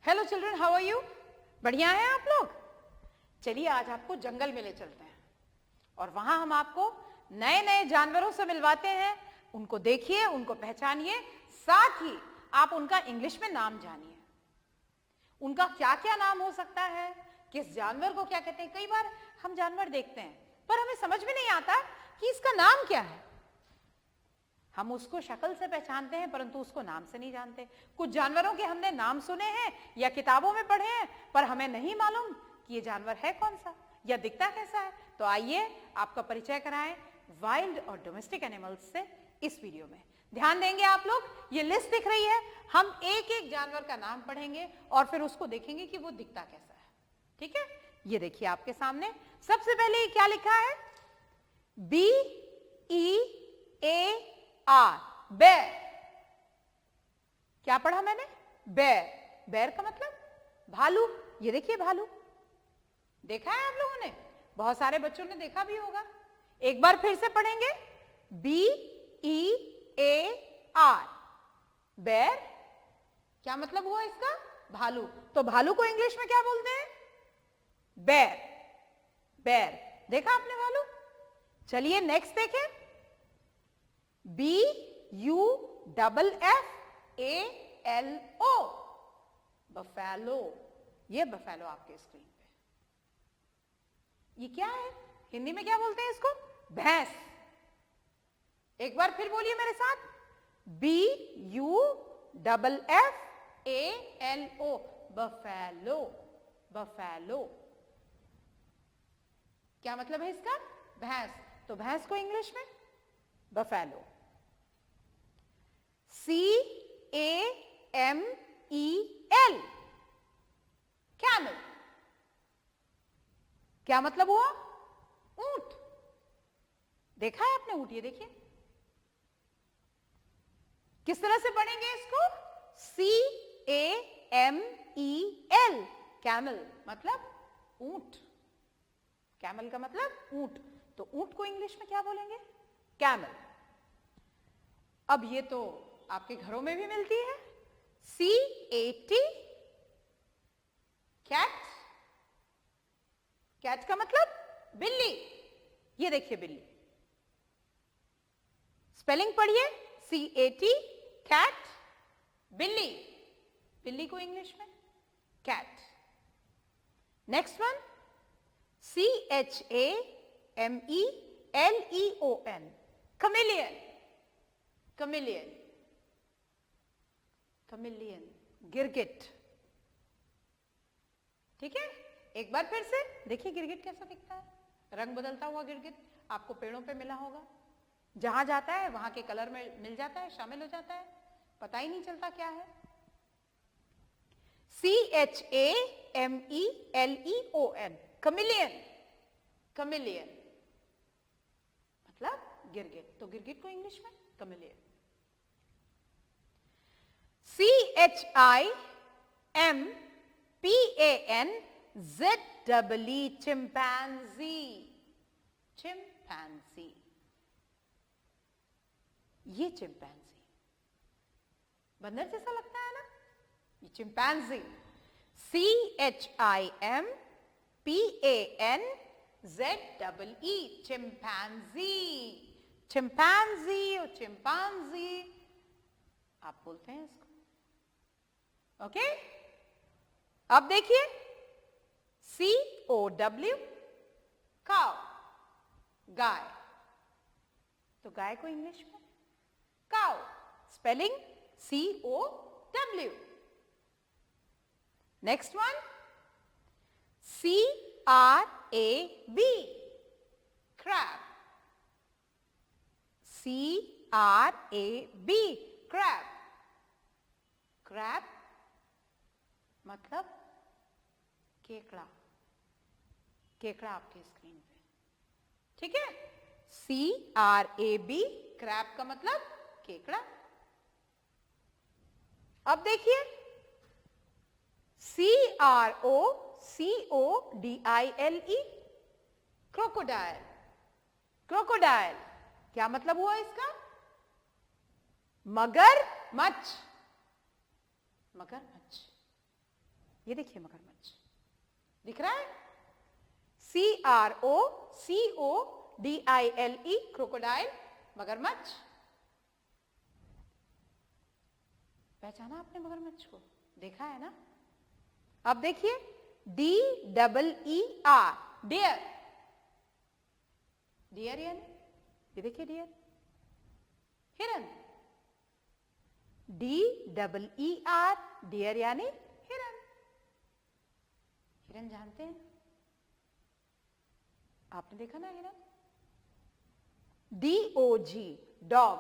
Hello children, how are you? बढ़िया हैं आप लोग? चलिए आज आपको जंगल में ले चलते हैं और वहां हम आपको नए नए जानवरों से मिलवाते हैं। उनको देखिए, उनको पहचानिए, साथ ही आप उनका इंग्लिश में नाम जानिए। उनका क्या क्या नाम हो सकता है, किस जानवर को क्या कहते हैं। कई बार हम जानवर देखते हैं पर हमें समझ में नहीं आता कि इसका नाम क्या है। हम उसको शक्ल से पहचानते हैं परंतु उसको नाम से नहीं जानते। कुछ जानवरों के हमने नाम सुने हैं या किताबों में पढ़े हैं पर हमें नहीं मालूम कि ये जानवर है कौन सा या दिखता कैसा है। तो आइए आपका परिचय कराएं वाइल्ड और डोमेस्टिक एनिमल्स से इस वीडियो में। ध्यान देंगे आप लोग, ये लिस्ट दिख रही है, हम एक एक जानवर का नाम पढ़ेंगे और फिर उसको देखेंगे कि वो दिखता कैसा है। ठीक है, ये देखिए आपके सामने सबसे पहले क्या लिखा है, BEAR, बेर। क्या पढ़ा मैंने? बेर। बेर का मतलब भालू। ये देखिए भालू, देखा है आप लोगों ने? बहुत सारे बच्चों ने देखा भी होगा। एक बार फिर से पढ़ेंगे, BEAR, बेर। क्या मतलब हुआ इसका? भालू। तो भालू को इंग्लिश में क्या बोलते हैं? बेर। बेर। देखा आपने भालू? चलिए नेक्स्ट देखें, BUFFALO, बफेलो। ये बफेलो आपके स्क्रीन पे। ये क्या है? हिंदी में क्या बोलते हैं इसको? भैंस। एक बार फिर बोलिए मेरे साथ, BUFFALO, बफेलो। बफेलो क्या मतलब है इसका? भैंस। तो भैंस को इंग्लिश में बफेलो। CAMEL, camel. क्या मतलब हुआ? ऊंट। देखा है आपने ऊंट? ये देखिए किस तरह से पढ़ेंगे इसको, CAMEL, कैमल मतलब ऊंट। कैमल का मतलब ऊंट। तो ऊंट को इंग्लिश में क्या बोलेंगे? कैमल। अब ये तो आपके घरों में भी मिलती है, CAT, कैट। कैट का मतलब बिल्ली। ये देखिए बिल्ली, स्पेलिंग पढ़िए, CAT, कैट, बिल्ली। बिल्ली को इंग्लिश में cat. Next one, CHAMELEON, chameleon। chameleon, chameleon, गिरगिट। ठीक है, एक बार फिर से देखिए गिरगिट कैसा दिखता है। रंग बदलता हुआ गिरगिट आपको पेड़ों पे मिला होगा। जहां जाता है वहां के कलर में मिल जाता है, शामिल हो जाता है, पता ही नहीं चलता क्या है। CHAMELEON, chameleon। chameleon मतलब गिरगिट। तो गिरगिट को इंग्लिश में chameleon। CHIMPANZEE, chimpanzee। चिंपैंजी। ये चिंपैंजी बंदर जैसा लगता है ना, ये चिंपैंजी। CHIMPANZEE, chimpanzee. चिंपैंजी और चिंपांजी आप बोलते हैं इसको। ओके, अब देखिए COW, काउ, गाय। तो गाय को इंग्लिश में cow, spelling COW। Next one, CRAB, crab। CRAB, crab। crab मतलब केकड़ा। केकड़ा आपके स्क्रीन पे। ठीक है, CRAB, क्रैब का मतलब केकड़ा। अब देखिए CROCODILE, क्रोकोडाइल। क्रोकोडाइल क्या मतलब हुआ इसका? मगरमच्छ। मगरमच्छ। ये देखिए मगरमच्छ दिख रहा है, CROCODILE, क्रोकोडाइल, मगरमच्छ। पहचाना आपने मगरमच्छ को, देखा है ना। अब देखिए DEER, डियर, डियर यानी, ये देखिए डियर, हिरन, DEER, डियर यानी हिरन। हिरन जानते हैं, आपने देखा ना हिरन। DOG, डॉग,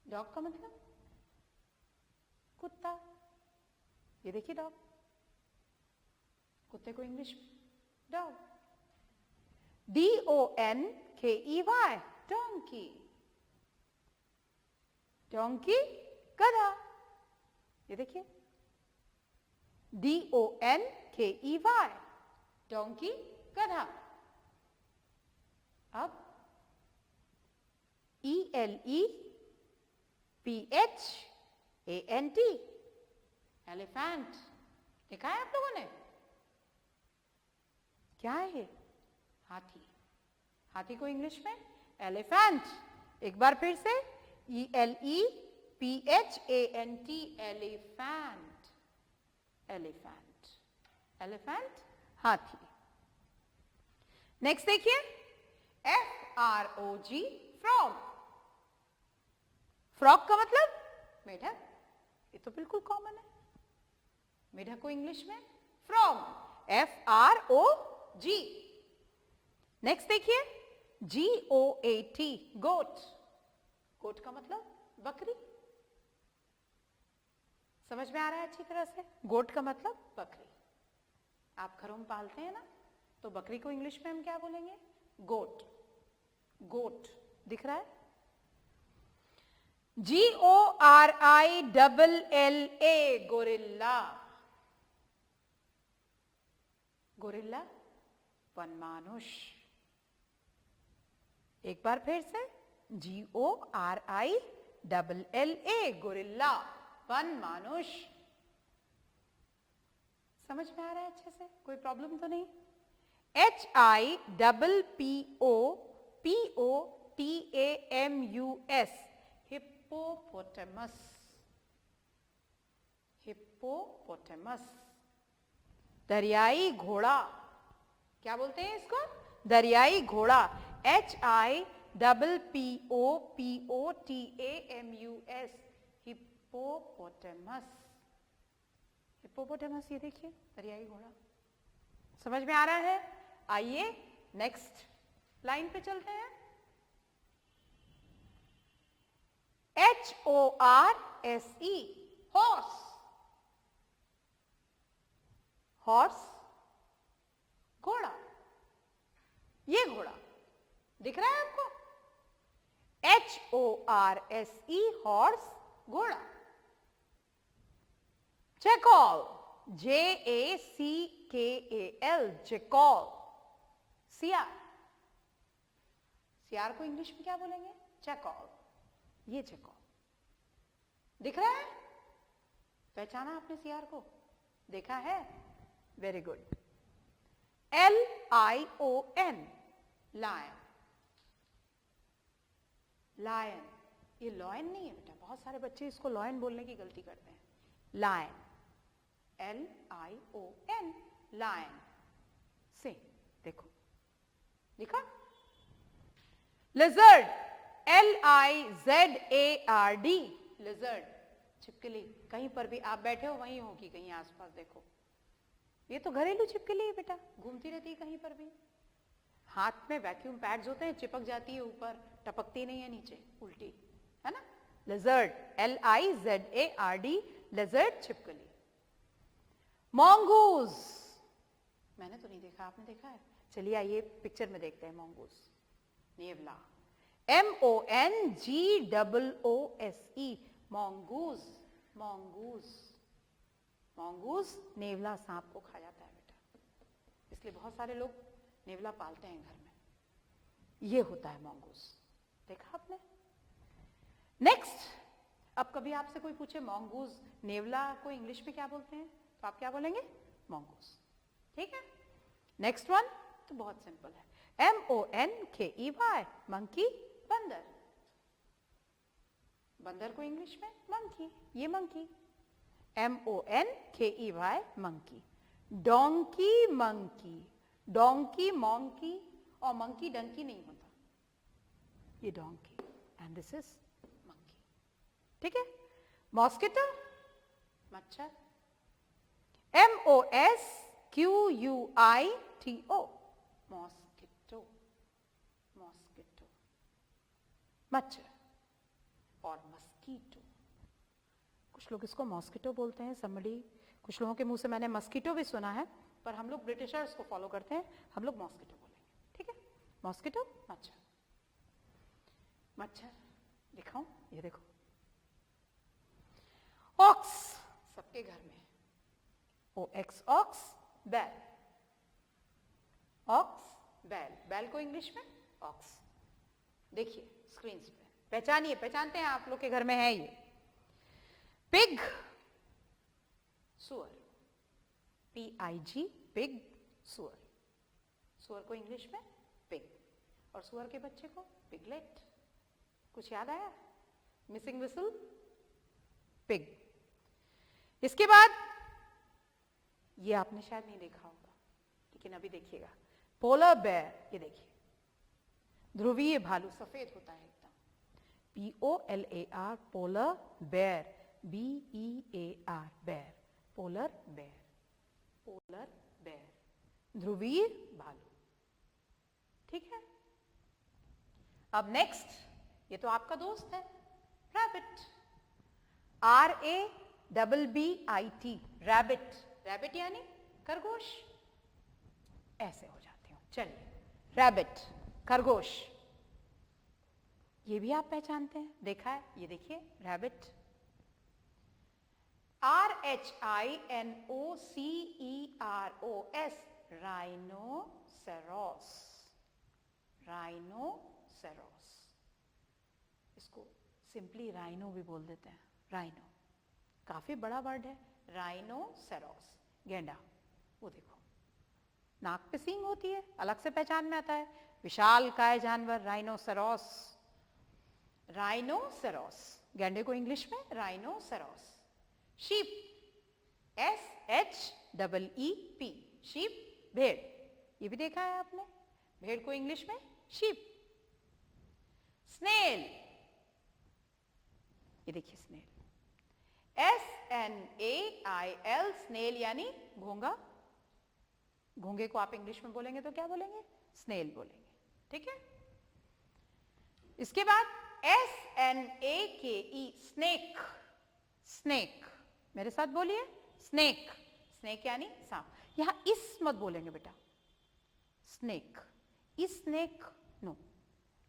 डॉग का मतलब कुत्ता, ये देखिए डॉग, कुत्ते को इंग्लिश में डॉग। DONKEY, डोंकी, डोंकी, गधा, ये देखिए DONKEY, डोंकी, गधा। अब ELEPHANT, एलिफेंट, देखा है आप लोगों ने, क्या है? हाथी, हाथी को इंग्लिश में एलिफेंट। एक बार फिर से ELEPHANT, एलिफेंट, एलिफेंट, एलिफेंट, हाथी। नेक्स्ट देखिए FROG, फ्रॉग, फ्रॉग का मतलब मेढक, ये तो बिल्कुल कॉमन है, मेढक को इंग्लिश में फ्रॉग, FROG। नेक्स्ट देखिए GOAT, गोट, गोट का मतलब बकरी, समझ में आ रहा है अच्छी तरह से, गोट का मतलब बकरी। आप घरों में पालते हैं ना, तो बकरी को इंग्लिश में हम क्या बोलेंगे? गोट, गोट, दिख रहा है। GORILLA, गोरिल्ला, गोरिल्ला, वनमानुष। एक बार फिर से GORILLA, गोरिल्ला, वनमानुष। समझ में आ रहा है अच्छे से, कोई प्रॉब्लम तो नहीं? HIPPOPOTAMUS, hippopotamus, hippopotamus. दरियाई घोड़ा, क्या बोलते हैं इसको? दरियाई घोड़ा, HIPPOPOTAMUS, हिप्पोपोटामस, हिप्पोपोटामस। ये देखिए दरियाई घोड़ा, समझ में आ रहा है? आइए नेक्स्ट लाइन पे चलते हैं। HORSE, हॉर्स, हॉर्स, घोड़ा, ये घोड़ा दिख रहा है आपको? HORSE, हॉर्स, घोड़ा। जैकल, JACKAL, जैकल, सियार, सियार को इंग्लिश में क्या बोलेंगे? जैकल, ये जैकल दिख रहा है? पहचाना आपने सियार को, देखा है? Very good. LION, lion, lion, ये लॉयन नहीं है बेटा, बहुत सारे बच्चे इसको लॉयन बोलने की गलती करते हैं। लायन, LION, लायन, से देखो, लिखा। लिजर्ड, LIZARD, लिजर्ड, छिपकली। कहीं पर भी आप बैठे हो वहीं होगी, कहीं आसपास देखो, ये तो घरेलू छिपकली है बेटा, घूमती रहती है कहीं पर भी। हाथ में वैक्यूम पैड्स होते हैं, चिपक जाती है ऊपर, टपकती नहीं है नीचे, उल्टी, है ना। लिजर्ड, LIZARD, लिजर्ड, छिपकली। मॉन्गूज, मैंने तो नहीं देखा, आपने देखा है? चलिए आइए पिक्चर में देखते हैं मॉन्गूज। नेवला, MONGOOSE, मॉन्गूज, मॉन्गूज, मॉन्गूज नेवला सांप को खा जाता है बेटा, इसलिए बहुत सारे लोग नेवला पालते हैं घर में। ये होता है मॉन्गूज, देखा आपने? नेक्स्ट, अब कभी आपसे कोई पूछे मॉन्गूज नेवला को इंग्लिश में क्या बोलते हैं, तो आप क्या बोलेंगे? mongoose। ठीक है, नेक्स्ट वन तो बहुत सिंपल है, MONKEY, मंकी, बंदर। बंदर को इंग्लिश में मंकी, ये monkey, MONKEY, monkey. Donkey, monkey, donkey monkey और मंकी डंकी नहीं होता, ये donkey and this is monkey. ठीक है, मॉस्किटो, मच्छर, MOSQUITO, मॉस्किटो, मॉस्किटो, मच्छर। और मस्कीटो, कुछ लोग इसको मॉस्किटो बोलते हैं, समबडी, कुछ लोगों के मुंह से मैंने मस्कीटो भी सुना है, पर हम लोग ब्रिटिशर्स को फॉलो करते हैं, हम लोग मॉस्किटो बोलेंगे। ठीक है, मॉस्किटो, मच्छर। मच्छर दिखाऊं, ये देखो, ऑक्स, सबके घर में, OX, ऑक्स, बैल, ऑक्स, बैल, बैल को इंग्लिश में ऑक्स। देखिए स्क्रीन पे, पहचानिए, पहचानते हैं आप लोग के घर में है ये। पिग, सुअर, PIG, पिग, सुअर। सुअर को इंग्लिश में पिग, और सुअर के बच्चे को पिगलेट। कुछ याद आया? Missing whistle, pig. इसके बाद ये आपने शायद नहीं देखा होगा, लेकिन अभी देखिएगा, पोलर बेयर, ये देखिए, ध्रुवीय भालू, सफेद होता है एकदम, POLAR, polar bear, BEAR, bear, polar bear, polar bear, ध्रुवीय भालू। ठीक है, अब नेक्स्ट, ये तो आपका दोस्त है, रैबिट, RABBIT, रैबिट, रैबिट यानी खरगोश। ऐसे हो जाती हूं, चलिए, रैबिट, खरगोश, ये भी आप पहचानते हैं, देखा है, ये देखिए रैबिट। RHINOCEROS, राइनोसेरोस, राइनोसेरोस, इसको सिंपली राइनो भी बोल देते हैं, राइनो, काफी बड़ा वर्ड है, राइनोसेरोस, गेंडा। वो देखो, नाक पे सींग होती है, अलग से पहचान में आता है, विशालकाय जानवर, राइनोसेरोस, राइनोसेरोस, गेंडे को इंग्लिश में राइनोसेरोस। शीप, SHEEP, शीप, भेड़, ये भी देखा है आपने, भेड़ को इंग्लिश में शीप। स्नेल, ये देखिए स्नेल, SNAIL, स्नेल यानी घोंगा। घोंगे को आप इंग्लिश में बोलेंगे तो क्या बोलेंगे? स्नेल बोलेंगे। ठीक है, इसके बाद SNAKE, स्नेक, स्नेक, मेरे साथ बोलिए, स्नेक, स्नेक यानी सांप। यहां इस मत बोलेंगे बेटा, स्नेक, इस snake no,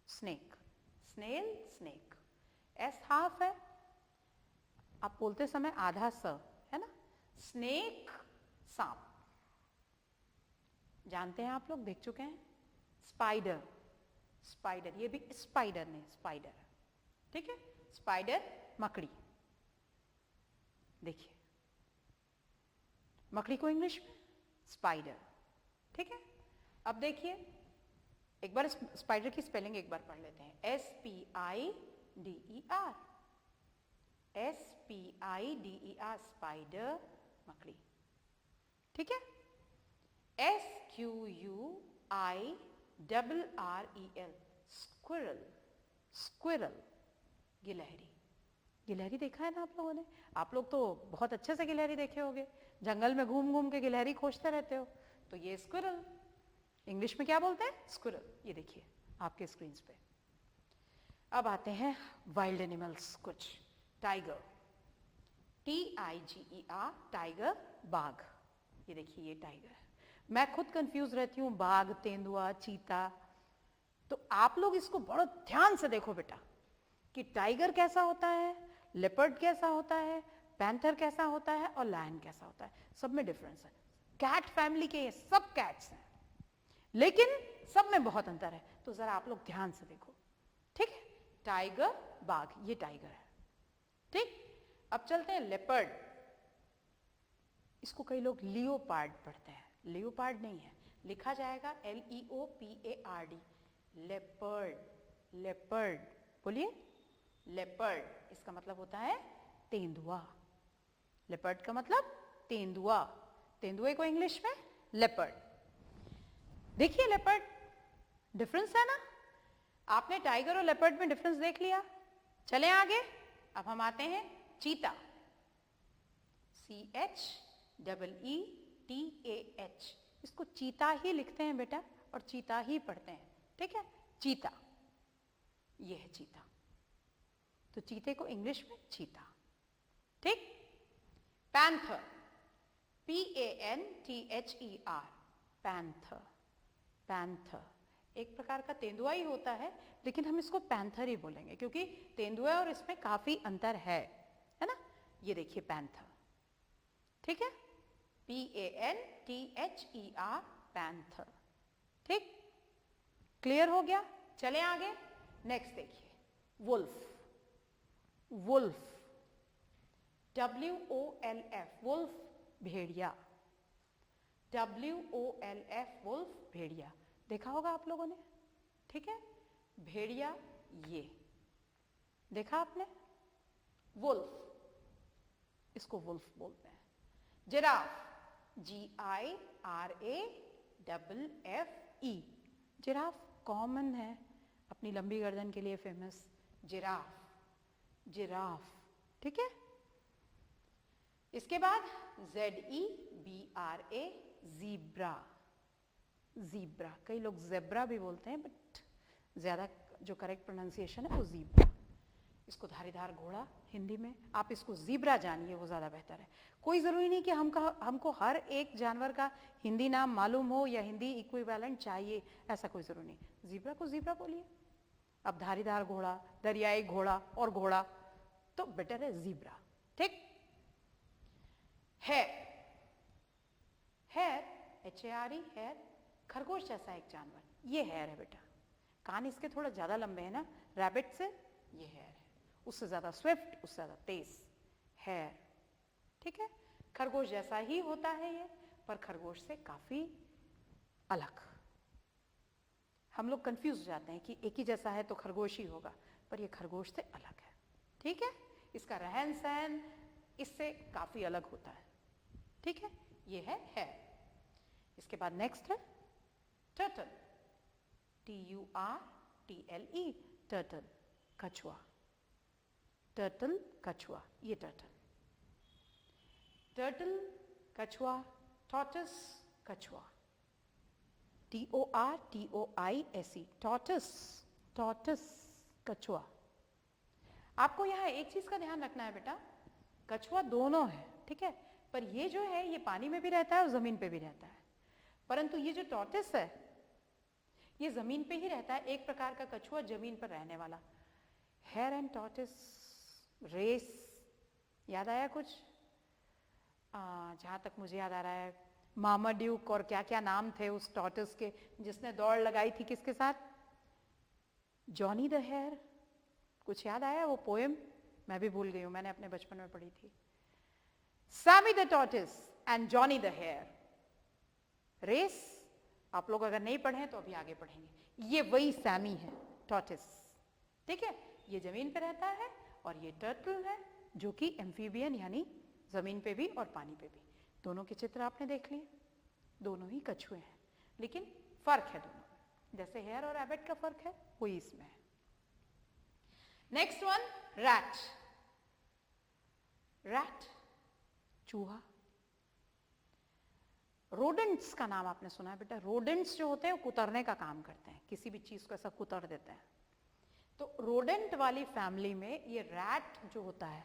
snake, snail, snake, S half है, आप बोलते समय आधा स है ना, स्नेक, सांप। जानते हैं आप लोग, देख चुके हैं। स्पाइडर, स्पाइडर, ये भी स्पाइडर नहीं, स्पाइडर, ठीक है, स्पाइडर, मकड़ी। देखिए, मकड़ी को इंग्लिश में स्पाइडर। ठीक है, अब देखिए, एक बार स्पाइडर की स्पेलिंग एक बार पढ़ लेते हैं, SPIDER, SPIDER, स्पाइडर, मकड़ी। ठीक है, SQUIRREL, स्क्विरल, स्क्विरल, गिलहरी। गिलहरी देखा है ना आप लोगों ने? आप लोग तो बहुत अच्छे से गिलहरी देखे होंगे, जंगल में घूम घूम के गिलहरी खोजते रहते हो, तो ये स्क्विरल, इंग्लिश में क्या बोलते हैं? स्क्विरल। ये देखिए आपके स्क्रीन पे। अब आते हैं वाइल्ड एनिमल्स कुछ। टाइगर, TIGER, टाइगर, बाघ। ये देखिए, ये टाइगर है। मैं खुद कंफ्यूज रहती हूँ, बाघ, तेंदुआ, चीता, तो आप लोग इसको बड़ा ध्यान से देखो बेटा, कि टाइगर कैसा होता है, लेपर्ड कैसा होता है, पैंथर कैसा होता है और लायन कैसा होता है, सब में डिफरेंस है। कैट फैमिली के ये सब कैट्स हैं, लेकिन सब में बहुत अंतर है, तो जरा आप लोग ध्यान से देखो। ठीक है, टाइगर, बाघ, ये टाइगर है। ठीक, अब चलते हैं लेपर्ड। इसको कई लोग लियोपार्ड पढ़ते हैं, लियोपार्ड नहीं है, लिखा जाएगा LEOPARD, लेपर्ड। लेपर्ड बोलिए, लेपर्ड इसका मतलब होता है तेंदुआ। लेपर्ड का मतलब तेंदुआ, तेंदुए को इंग्लिश में लेपर्ड। देखिए लेपर्ड, डिफरेंस है ना। आपने टाइगर और लेपर्ड में डिफरेंस देख लिया। चलें आगे, अब हम आते हैं चीता, CHEETAH, इसको चीता ही लिखते हैं बेटा और चीता ही पढ़ते हैं, ठीक है। चीता, ये है चीता, तो चीते को इंग्लिश में चीता, ठीक। Panther, PANTHER, panther. पैंथर एक प्रकार का तेंदुआ ही होता है, लेकिन हम इसको पैंथर ही बोलेंगे क्योंकि तेंदुआ और इसमें काफी अंतर है ना। ये देखिए पैंथर, ठीक है, PANTHER, पैंथर, ठीक। क्लियर हो गया। चलें आगे, नेक्स्ट देखिए वुल्फ। वुल्फ, WOLF, वुल्फ भेड़िया, WOLF, वुल्फ भेड़िया। देखा होगा आप लोगों ने, ठीक है। भेड़िया ये देखा आपने, वुल्फ, इसको वुल्फ बोलते हैं। जिराफ, GIRAFFE, जिराफ कॉमन है, अपनी लंबी गर्दन के लिए फेमस, जिराफ, जिराफ, ठीक है। इसके बाद ZEBRA, ज़ीब्रा। ज़ीब्रा, कई लोग ज़ेब्रा भी बोलते हैं, बट ज्यादा जो करेक्ट प्रोनाउंसिएशन है वो ज़ीब्रा। इसको धारीदार घोड़ा हिंदी में, आप इसको ज़ीब्रा जानिए, वो ज्यादा बेहतर है। कोई जरूरी नहीं कि हमको हर एक जानवर का हिंदी नाम मालूम हो या हिंदी इक्विवेलेंट चाहिए, ऐसा कोई जरूरी नहीं। ज़ीब्रा को ज़ीब्रा बोलिए। अब धारीदार घोड़ा, दरियाई घोड़ा और घोड़ा, तो बेटर है ज़ीब्रा, ठीक। हैर, हैर HARE, हैर, खरगोश जैसा एक जानवर, ये हैर है बेटा। कान इसके थोड़ा ज्यादा लंबे हैं ना रैबिट से, ये हैर है, उससे ज्यादा स्विफ्ट, उससे ज्यादा तेज, हैर, ठीक है। खरगोश जैसा ही होता है ये, पर खरगोश से काफी अलग। हम लोग कंफ्यूज हो जाते हैं कि एक ही जैसा है तो खरगोश ही होगा, पर ये खरगोश से अलग है, ठीक है। इसका रहन सहन इससे काफी अलग होता है, ठीक है। ये है हैर। इसके बाद नेक्स्ट है टर्टल, TURTLE, टर्टल, कछुआ। टर्टल, कछुआ, ये टर्टल, टर्टल, कछुआ, टॉर्टस, कछुआ, TORTOISE, टॉर्टस, टॉर्टस, कछुआ। आपको यहाँ एक चीज का ध्यान रखना है बेटा, कछुआ दोनों है, ठीक है, पर ये जो है ये पानी में भी रहता है और जमीन पे भी रहता है, परंतु ये जो टॉर्टस है ये जमीन पे ही रहता है, एक प्रकार का कछुआ जमीन पर रहने वाला। हेयर एंड टॉर्टस रेस, याद आया कुछ? जहां तक मुझे याद आ रहा है मामाड्यूक और क्या क्या नाम थे उस टॉर्टस के जिसने दौड़ लगाई थी किसके साथ? जॉनी द हेयर, कुछ याद आया वो पोएम? मैं भी भूल गई हूं, मैंने अपने बचपन में पढ़ी थी। Sammy the tortoise and Johnny the hare race, आप लोग अगर नहीं पढ़े तो अभी आगे पढ़ेंगे। ये वही सैमी है, टॉर्टस, ठीक है। ये जमीन पे रहता है और ये टर्टल है जो कि एम्फीबियन यानी जमीन पे भी और पानी पे भी। दोनों के चित्र आपने देख लिए, दोनों ही कछुए हैं, लेकिन फर्क है दोनों, जैसे हेयर और रैबिट का फर्क है वही इसमें है। Next one, rat. रैट, चूहा। रोडेंट्स का नाम आपने सुना है बेटा? रोडेंट्स जो होते हैं वो कुतरने का काम करते हैं, किसी भी चीज को ऐसा कुतर देते हैं। तो रोडेंट वाली फैमिली में ये रैट जो होता है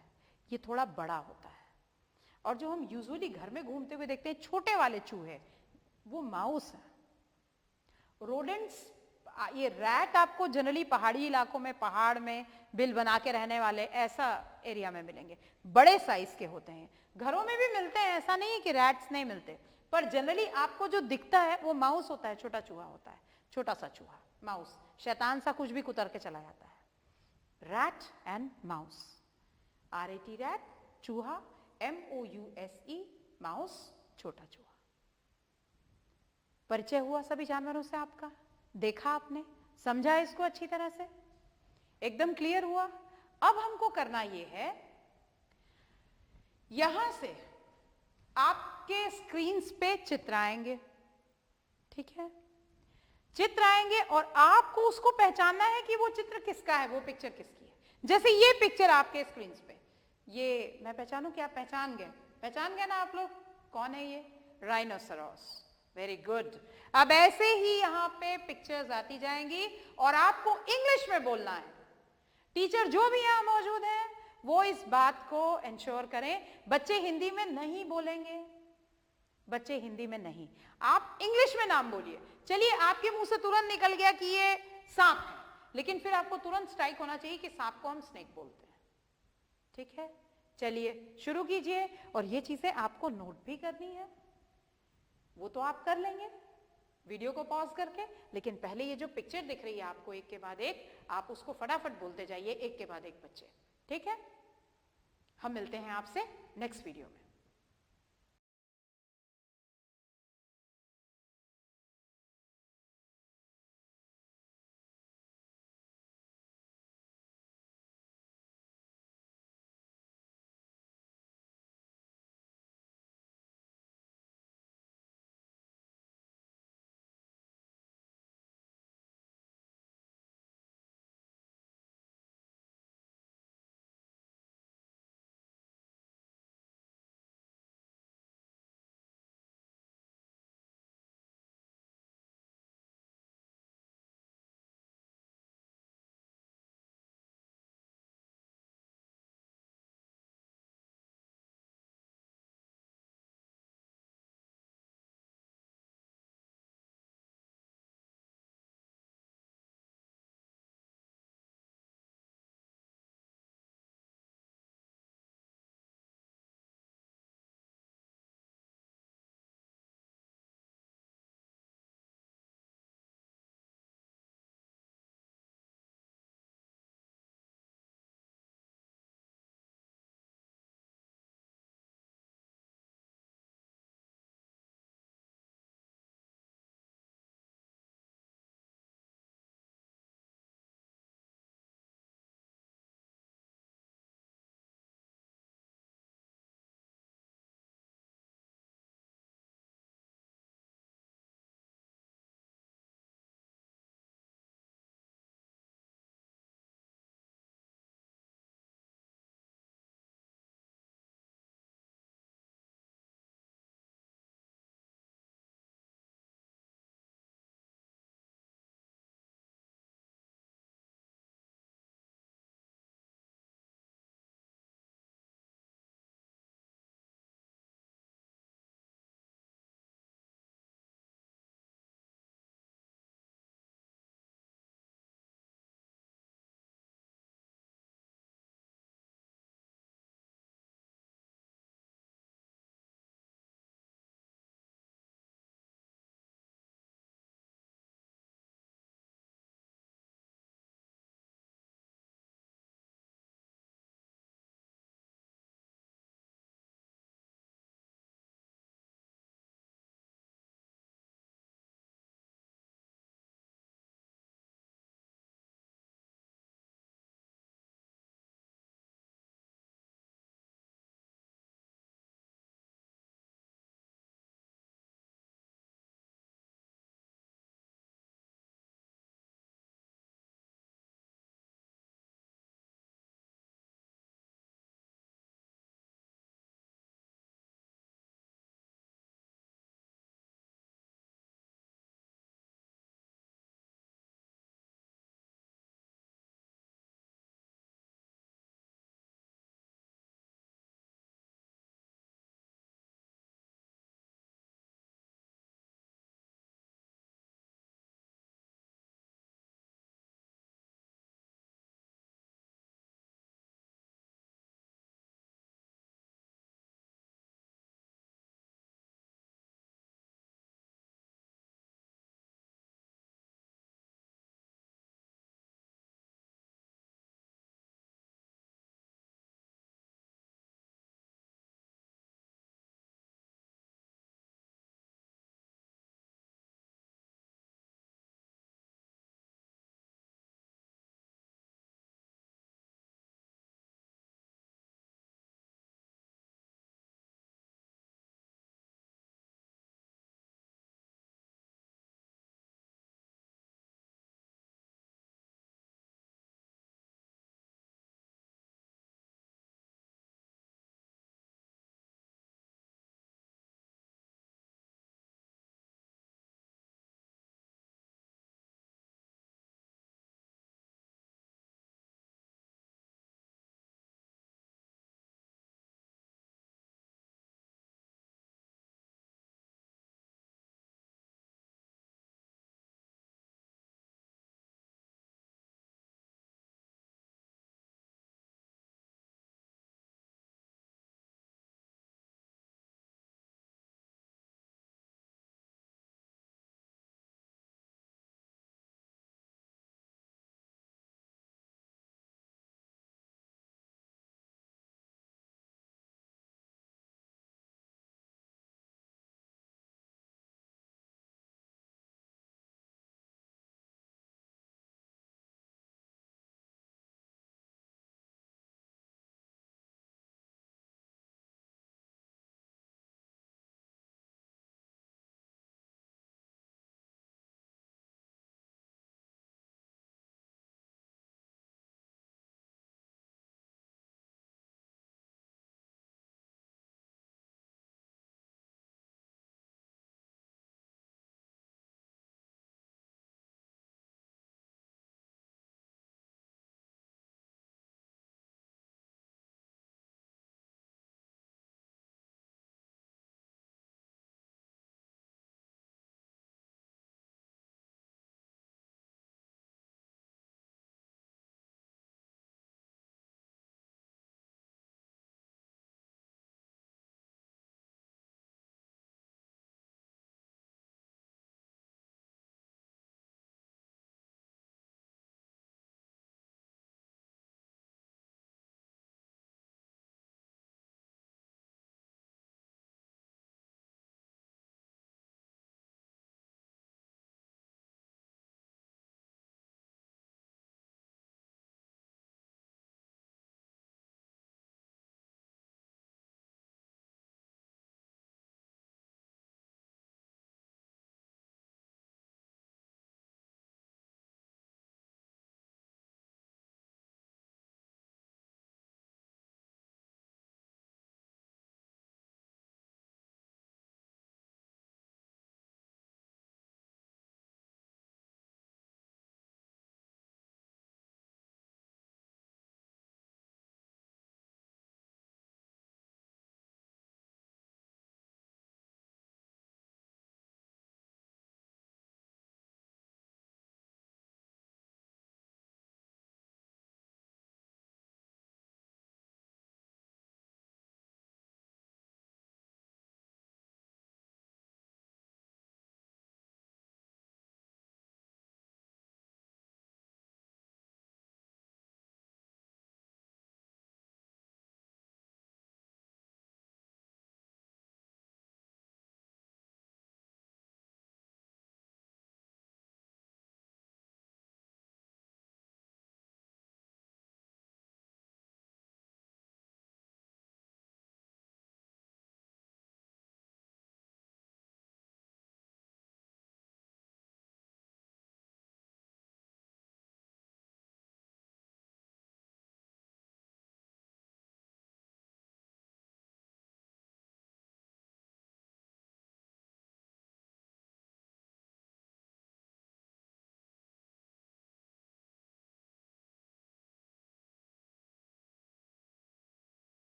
ये थोड़ा बड़ा होता है, और जो हम यूजुअली घर में घूमते हुए देखते हैं छोटे वाले चूहे, वो माउस है। रोडेंट्स, ये रैट आपको जनरली पहाड़ी इलाकों में, पहाड़ में बिल बना के रहने वाले ऐसा एरिया में मिलेंगे, बड़े साइज के होते हैं। घरों में भी मिलते हैं, ऐसा नहीं है कि रैट्स नहीं मिलते, पर जनरली आपको जो दिखता है वो माउस होता है, छोटा चूहा होता है, छोटा सा चूहा, माउस, शैतान सा कुछ भी कुतर के चला जाता है। Rat and mouse, RAT rat, चूहा, MOUSE माउस, छोटा चूहा। परिचय हुआ सभी जानवरों से आपका, देखा आपने, समझा इसको अच्छी तरह से, एकदम क्लियर हुआ। अब हमको करना यह है, यहां से आपके स्क्रीन पे चित्र आएंगे, ठीक है, चित्र आएंगे और आपको उसको पहचानना है कि वो चित्र किसका है, वो पिक्चर किसकी है। जैसे ये पिक्चर आपके स्क्रीन पे, ये मैं पहचानूं कि आप पहचान गए ना आप लोग, कौन है ये? राइनोसेरॉस। Very good. अब ऐसे ही यहां पे पिक्चर्स आती जाएंगी और आपको इंग्लिश में बोलना है। टीचर जो भी यहां मौजूद हैं वो इस बात को इंश्योर करें, बच्चे हिंदी में नहीं बोलेंगे, बच्चे हिंदी में नहीं, आप इंग्लिश में नाम बोलिए। चलिए, आपके मुंह से तुरंत निकल गया कि ये सांप है, लेकिन फिर आपको तुरंत स्ट्राइक होना चाहिए कि सांप को हम स्नेक बोलते हैं, ठीक है। चलिए शुरू कीजिए, और ये चीजें आपको नोट भी करनी है, वो तो आप कर लेंगे वीडियो को पॉज करके, लेकिन पहले ये जो पिक्चर दिख रही है आपको एक के बाद एक, आप उसको फटाफट बोलते जाइए एक के बाद एक बच्चे, ठीक है। हम मिलते हैं आपसे नेक्स्ट वीडियो में।